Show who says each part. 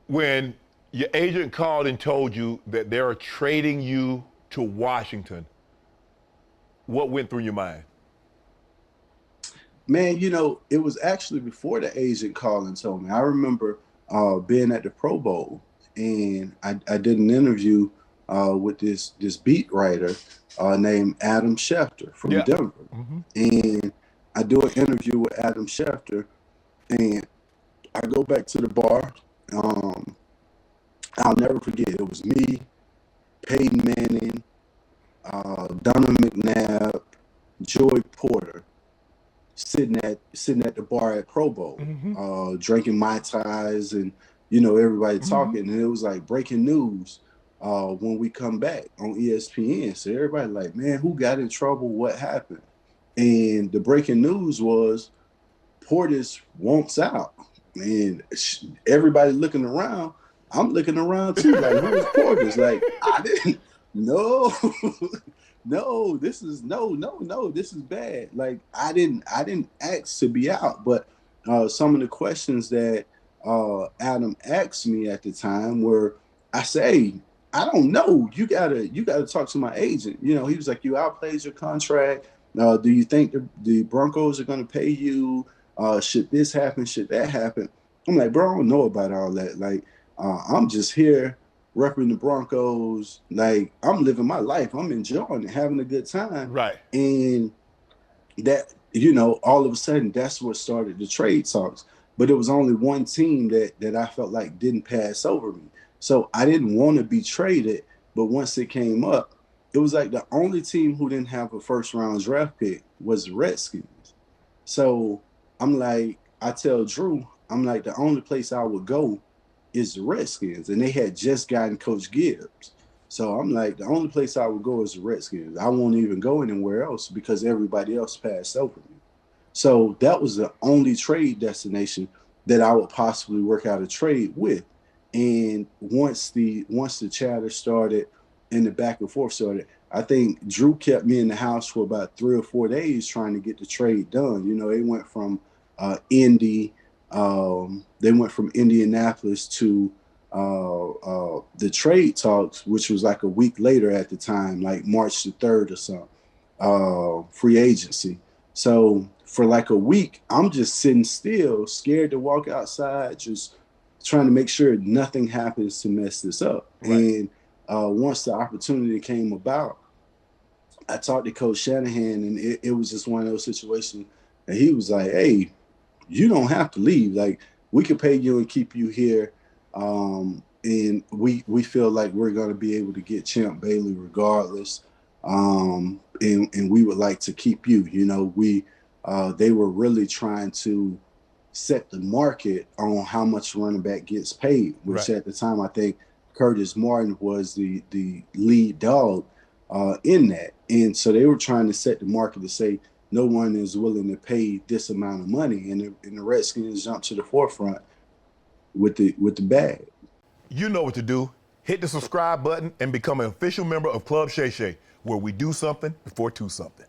Speaker 1: When your agent called and told you that they're trading you to Washington, what went through your mind?
Speaker 2: Man, it was actually before the agent called and told me. I remember being at the Pro Bowl, and I did an interview with this beat writer named Adam Schefter from
Speaker 1: Yeah.
Speaker 2: Denver.
Speaker 1: Mm-hmm.
Speaker 2: And I do an interview with Adam Schefter, and I go back to the bar. Um, I'll never forget. It was me, Peyton Manning, Donna McNabb, Joy Porter, sitting at the bar at Pro Bowl,
Speaker 1: Mm-hmm.
Speaker 2: drinking Mai Tais and everybody
Speaker 1: Mm-hmm.
Speaker 2: talking, and it was like breaking news when we come back on ESPN. So everybody like, man, who got in trouble? What happened? And the breaking news was Portis wants out, and everybody looking around. I'm looking around too, like, who is Portis? Like, I didn't. No, no, this is no, this is bad. Like, I didn't ask to be out, but some of the questions that Adam asked me at the time were, I say, I don't know. You gotta talk to my agent. He was like, you outplayed your contract. Do you think the Broncos are gonna pay you? Should this happen? Should that happen? I'm like, bro, I don't know about all that. Like, I'm just here repping the Broncos. Like, I'm living my life. I'm enjoying it, having a good time.
Speaker 1: Right.
Speaker 2: And that, all of a sudden, that's what started the trade talks. But it was only one team that I felt like didn't pass over me. So I didn't want to be traded. But once it came up, it was like the only team who didn't have a first round draft pick was the Redskins. So I'm like, I tell Drew, I'm like, the only place I would go is the Redskins. And they had just gotten Coach Gibbs. So I'm like, the only place I would go is the Redskins. I won't even go anywhere else because everybody else passed over me. So that was the only trade destination that I would possibly work out a trade with. And once the chatter started and the back and forth started, I think Drew kept me in the house for about 3 or 4 days trying to get the trade done. They went from Indy, they went from Indianapolis to the trade talks, which was like a week later at the time, like March the 3rd or something, free agency. So for like a week, I'm just sitting still, scared to walk outside, just trying to make sure nothing happens to mess this up.
Speaker 1: Right.
Speaker 2: And once the opportunity came about, I talked to Coach Shanahan, and it was just one of those situations. And he was like, hey, you don't have to leave. Like, we could pay you and keep you here. And we feel like we're going to be able to get Champ Bailey regardless. And we would like to keep you. They were really trying to set the market on how much running back gets paid, which
Speaker 1: Right.
Speaker 2: at the time I think Curtis Martin was the lead dog in that. And so they were trying to set the market to say no one is willing to pay this amount of money, and the Redskins jumped to the forefront with the bag.
Speaker 1: You know what to do. Hit the subscribe button and become an official member of Club Shay Shay, where we do something before two something.